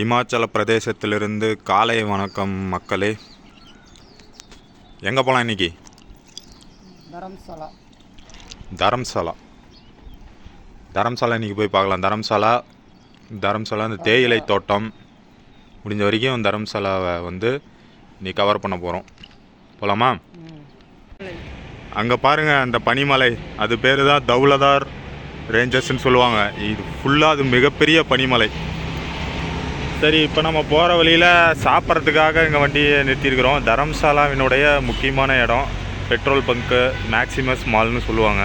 இமாச்சல பிரதேசத்திலிருந்து காலை வணக்கம் மக்களே. எங்கே போகலாம் இன்றைக்கி? தரம்சாலா இன்றைக்கி போய் பார்க்கலாம். தரம்சாலா இந்த தேயிலை தோட்டம் முடிஞ்ச வரைக்கும் தரம்சாலாவை நீ கவர் பண்ண போகிறோம். போகலாமா? அங்கே பாருங்கள், அந்த பனிமலை, அது பேர் தான் தௌலதார் ரேஞ்சஸ்ன்னு சொல்லுவாங்க. இது ஃபுல்லாக அது மிகப்பெரிய பனிமலை. சரி, இப்போ நம்ம போகிற வழியில் சாப்பிட்றதுக்காக இங்கே வண்டியை நிறுத்தியிருக்கிறோம். தரம்சாலாவினுடைய முக்கியமான இடம் பெட்ரோல் பங்க்கு, மேக்ஸிமஸ் மால்னு சொல்லுவாங்க.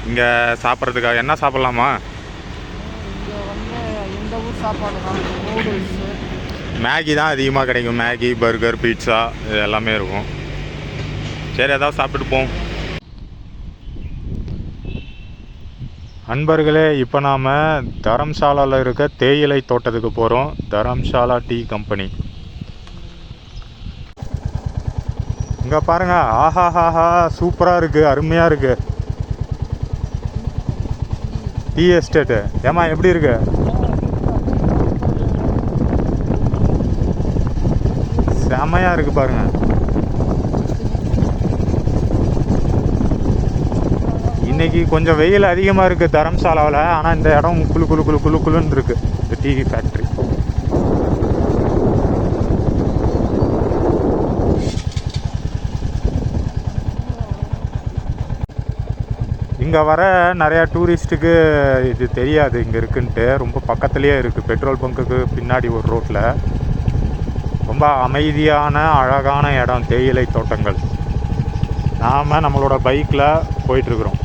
இங்கே சாப்பிட்றதுக்காக என்ன சாப்பிட்லாமா? மேகி தான் அதிகமாக கிடைக்கும். மேகி, பர்கர், பீட்சா இது எல்லாமே இருக்கும். சரி, ஏதாவது சாப்பிட்டுட்டு போவோம். அன்பர்களே, இப்போ நாம் தரம்சாலாவில் இருக்க தேயிலை தோட்டத்துக்கு போகிறோம். Dharamsala T company. இங்கே பாருங்கள், ஆஹாஹாஹா, சூப்பராக இருக்குது, அருமையாக இருக்குது டீ எஸ்டேட்டு. ஏம்மா எப்படி இருக்கு? செமையாக இருக்குது பாருங்கள். இன்றைக்கி கொஞ்சம் வெயில் அதிகமாக இருக்குது தரம்சாலாவில். ஆனால் இந்த இடம் குளுன்னு இருக்குது. இந்த டீ ஃபேக்ட்ரி. இங்கே வர நிறையா டூரிஸ்ட்டுக்கு இது தெரியாது இங்கே இருக்குன்ட்டு. ரொம்ப பக்கத்துலேயே இருக்குது, பெட்ரோல் பங்குக்கு பின்னாடி ஒரு ரோட்டில். ரொம்ப அமைதியான அழகான இடம், தேயிலை தோட்டங்கள். நாம் நம்மளோட பைக்கில் போயிட்டுருக்குறோம்.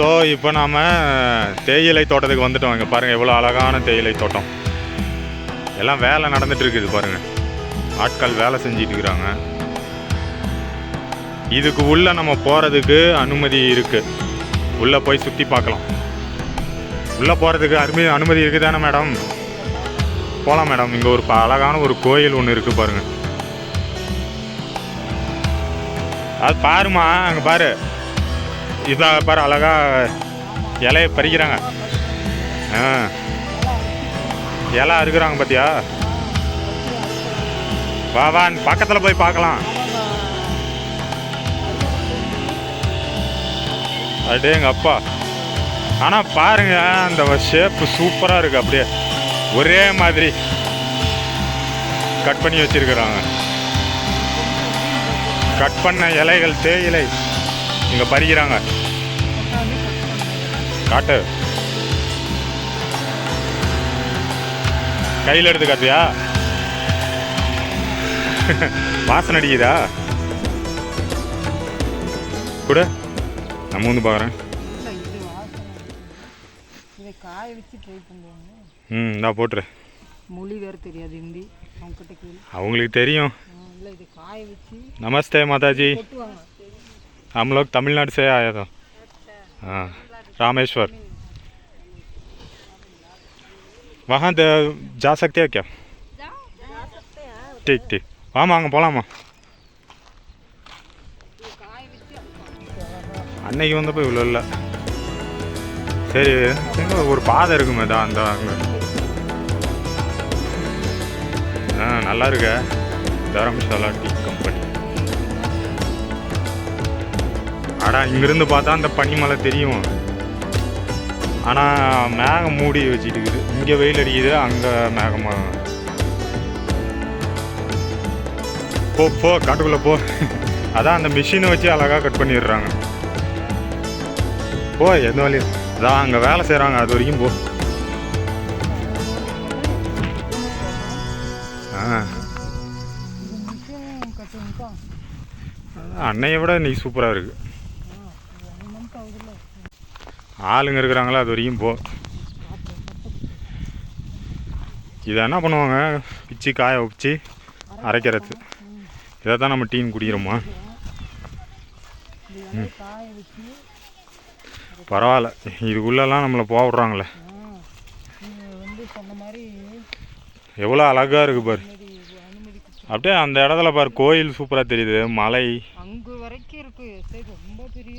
ஸோ இப்போ நாம் தேயிலை தோட்டத்துக்கு வந்துட்டோம். இங்கே பாருங்கள், எவ்வளோ அழகான தேயிலை தோட்டம். எல்லாம் வேலை நடந்துகிட்ருக்குது பாருங்கள். ஆட்கள் வேலை செஞ்சிட்டு இருக்கிறாங்க. இதுக்கு உள்ளே நம்ம போகிறதுக்கு அனுமதி இருக்குது. உள்ளே போய் சுற்றி பார்க்கலாம். உள்ளே போகிறதுக்கு அனுமதி இருக்குது தானே மேடம்? போகலாம் மேடம். இங்கே ஒரு அழகான ஒரு கோயில் ஒன்று இருக்குது பாருங்கள். அது பாருமா, அங்கே பாரு. இதாக பாரு, அழகா இலையை பறிக்கிறாங்க. இலை அறுக்கிறாங்க பார்த்தியா? வா வா, பக்கத்தில் போய் பார்க்கலாம். அப்படியே எங்கள் அப்பா. ஆனால் பாருங்க, அந்த ஷேப்பு சூப்பராக இருக்குது. அப்படியே ஒரே மாதிரி கட் பண்ணி வச்சிருக்கிறாங்க. கட் பண்ண இலைகள், தேயிலை இங்கே பறிக்கிறாங்க. காட்டு, கையில் எடுத்து காட்டியா? வாசனை அடிக்குதா? கூட நம்ம பார்க்குறேன். நான் போட்டுறேன். மொழி வேறு தெரியாது, ஹிந்தி. அவங்களுக்கு தெரியும். नमस्ते माता जी, हम लोग तमिलनाडु से आया था। हाँ, रामेश्वर। वहाँ जा सकते हैं क्या? ठीक ठीक, வாமா அங்கே போகலாமா? அன்னைக்கு வந்தப்போ இவ்வளோ இல்லை. சரி, ஒரு பாதை இருக்குமே தான் அந்த அங்கே. நல்லா இருக்க தரம்சாலா டீ கம்பெனி. அடா, இங்கிருந்து பார்த்தா அந்த பனிமலை தெரியும். ஆனால் மேகம் மூடி வச்சுட்டு இருக்குது. இங்கே வெயில் அடிக்குது, அங்கே மேகமாக. போ காட்டுக்குள்ளே போ. அதான் அந்த மிஷினை வச்சு அழகாக கட் பண்ணிடுறாங்க. போ, எந்த வழியும் அதான் அங்கே வேலை செய்கிறாங்க, அது வரைக்கும் போ. அன்னையை விட நீ சூப்பராக இருக்கு. ஆளுங்க இருக்கிறாங்களா, அது வரைக்கும் போ. இதை என்ன பண்ணுவாங்க, பிச்சு காய வச்சு அரைக்கிறது. இதை தான் நம்ம டீன் குடிக்கிறோமா? பரவாயில்ல, இதுக்குள்ளெல்லாம் நம்மளை போக விட்றாங்களே. எவ்வளோ அழகாக இருக்குது பாரு. அப்படியே அந்த இடத்துல பாரு, கோயில் சூப்பராக தெரியுது, மலை அங்கே வரைக்கும் இருக்கு. ரொம்ப பெரிய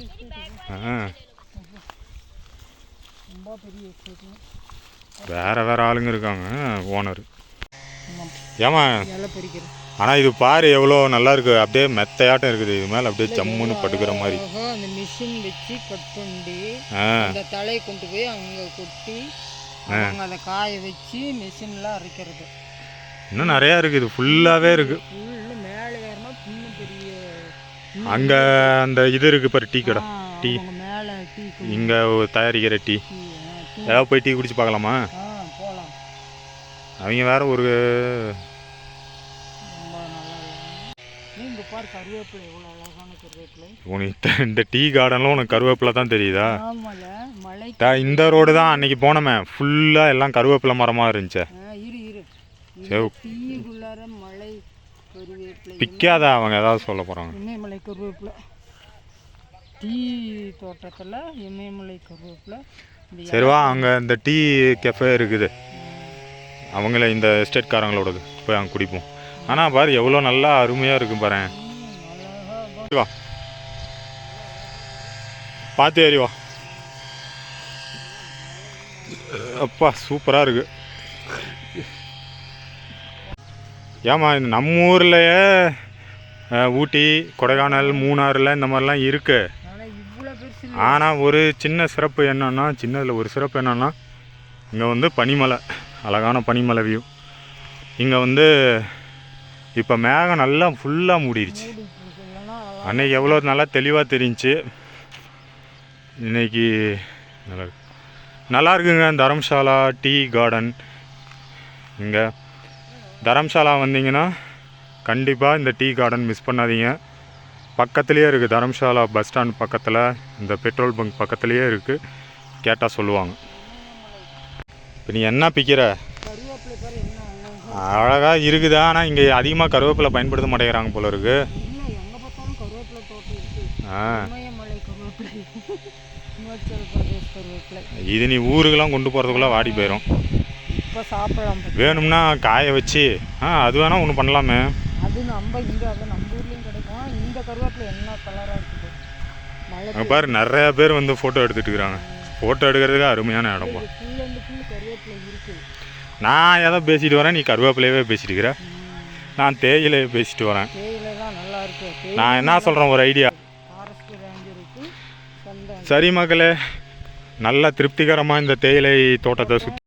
ரொம்ப ரொம்ப பெரிய எஸ்டேட்டு. வேறு வேறு ஆளுங்க இருக்காங்க ஓனர். ஆமாம், ஏமா இலை பறிக்கிறது. ஆனால் இது பாரு எவ்வளோ நல்லா இருக்குது, அப்படியே மெத்தையாட்டம் இருக்குது. இது மேலே அப்படியே ஜம்முன்னு படுக்கிற மாதிரி. அந்த மிஷின் வச்சு கட் பண்ணி அந்த தலையை கொண்டு போய் அங்கே கொட்டி அவங்க அதை காய வச்சு மிஷினில் அரைக்கிறது. இன்னும் நிறையா இருக்குது, இது ஃபுல்லாகவே இருக்குது. ஃபுல்லு மேலே ஏறினா இன்னும் பெரிய அங்கே அந்த இது இருக்குது பாரு, டீ கடை. டீ மேலே டீ இங்கே தயாரிக்கிற டீ. ஏதாவது போய் டீ குடிச்சு பார்க்கலாமா? போகலாம். அவங்க வேற ஒரு இங்கே பாரு கருவேப்பிலை, எவ்வளோ அழகான கருவேப்பிலை. உனக்கு இந்த டீ கார்டனில் உனக்கு கருவேப்பிலை தான் தெரியுதா? ஆமாம்ல, மழை. இந்த ரோடு தான் அன்னைக்கு போனோமே, ஃபுல்லாக எல்லாம் கருவேப்பிலை மரமாக இருந்துச்சு. டீக்குள்ளார மழை கருவேப்பிலை பிக்காதா? அவங்க ஏதாவது சொல்ல போகிறாங்க. இமயமலை கருவேப்பிலை, டீ தோட்டத்தில் இமயமலை கருவேப்பிலை. சரிவா, அங்கே இந்த டீ கெஃபே இருக்குது, அவங்கள இந்த எஸ்டேட்காரங்களோடது, போய் அங்கே குடிப்போம். ஆனால் பாரு எவ்வளோ நல்லா அருமையாக இருக்கும் பாரு. வா பார்த்து ஏறி வா. அப்பா சூப்பராக இருக்கு. ஏமா இந்த நம்ம ஊர்லையே ஊட்டி, கொடைக்கானல், மூணாறில் இந்த மாதிரிலாம் இருக்குது. ஆனால் ஒரு சின்ன சிறப்பு என்னன்னா, சின்னதில் ஒரு சிறப்பு என்னென்னா, இங்கே வந்து பனிமலை, அழகான பனிமலை வியூ. இங்கே வந்து இப்போ மேகம் நல்லா ஃபுல்லாக மூடிடுச்சு. அன்னைக்கு எவ்வளோ நல்லா தெளிவாக தெரிஞ்சிச்சு, இன்னைக்கு நல்லா இருக்குங்க. Dharamsala tea garden. இங்கே தரம்சாலா வந்தீங்கன்னா கண்டிப்பாக இந்த டீ கார்டன் மிஸ் பண்ணாதீங்க. பக்கத்துலேயே இருக்குது, தரம்சாலா பஸ் ஸ்டாண்ட் பக்கத்தில், இந்த பெட்ரோல் பங்க் பக்கத்துலேயே இருக்குது. கேட்டால் சொல்லுவாங்க. இப்போ நீ என்ன பிக்கிற? அழகாக இருக்குதா? ஆனால் இங்கே அதிகமாக கருவேப்பிலை பயன்படுத்த மாட்டேங்கிறாங்க போல இருக்கு. இது நீ ஊருக்கெல்லாம் கொண்டு போகிறதுக்குள்ளே வாடி போயிடும். இப்போ சாப்பிடலாம், வேணும்னா காய வச்சு அது வேணால் ஒன்று பண்ணலாமே. அது நம்ம இங்கே அது நம்ம ஊர்லேயும் கிடைக்கும். இந்த கருவேப்பிலை என்ன கலராக இருக்குது அங்கே பாரு, நிறையா பேர் வந்து ஃபோட்டோ எடுத்துகிட்டு இருக்கிறாங்க. ஃபோட்டோ எடுக்கிறதுக்கு அருமையான இடம். கருவேப்பிலை இருக்குது. நான் எதை பேசிட்டு வரேன், நீ கருவேப்பிலையவே பேசிட்டு இருக்கிற. நான் தேயிலையே பேசிட்டு வரேன். தேயிலை தான் நல்லா இருக்குது. நான் என்ன சொல்கிறேன், ஒரு ஐடியா. ஃபாரஸ்ட் ரேஞ்சர் இருக்குது. சரி மக்களே, நல்ல திருப்திகரமாக இந்த தேயிலை தோட்டத்தை சுற்றி